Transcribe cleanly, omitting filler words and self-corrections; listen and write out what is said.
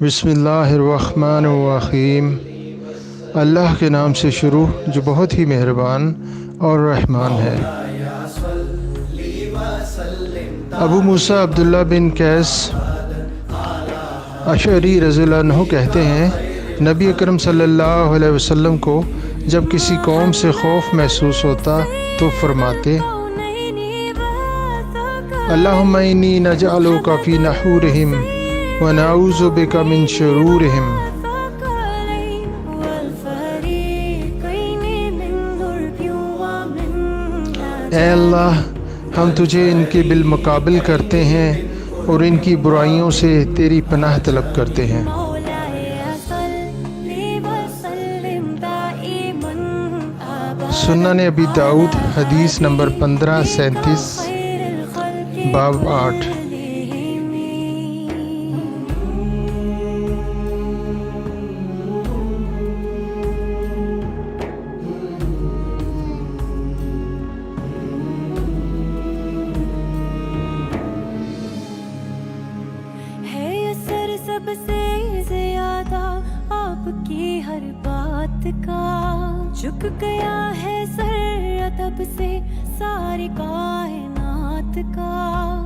بسم اللہ الرحمن الرحیم۔ اللہ کے نام سے شروع جو بہت ہی مہربان اور رحمان ہے۔ ابو موسیٰ عبداللہ بن قیس اشعری رضی اللہ عنہ کہتے ہیں، نبی اکرم صلی اللہ علیہ وسلم کو جب کسی قوم سے خوف محسوس ہوتا تو فرماتے، اللہم انی نجعلک فی نحورہم ونعوذ بک من شرورہم۔ اے اللہ، ہم تجھے ان کے بالمقابل کرتے ہیں اور ان کی برائیوں سے تیری پناہ طلب کرتے ہیں۔ سنن ابی داؤد حدیث نمبر 1537 باب 8۔ سب سے زیادہ آپ کی ہر بات کا جھک گیا ہے سر ادب سے ساری کائنات کا۔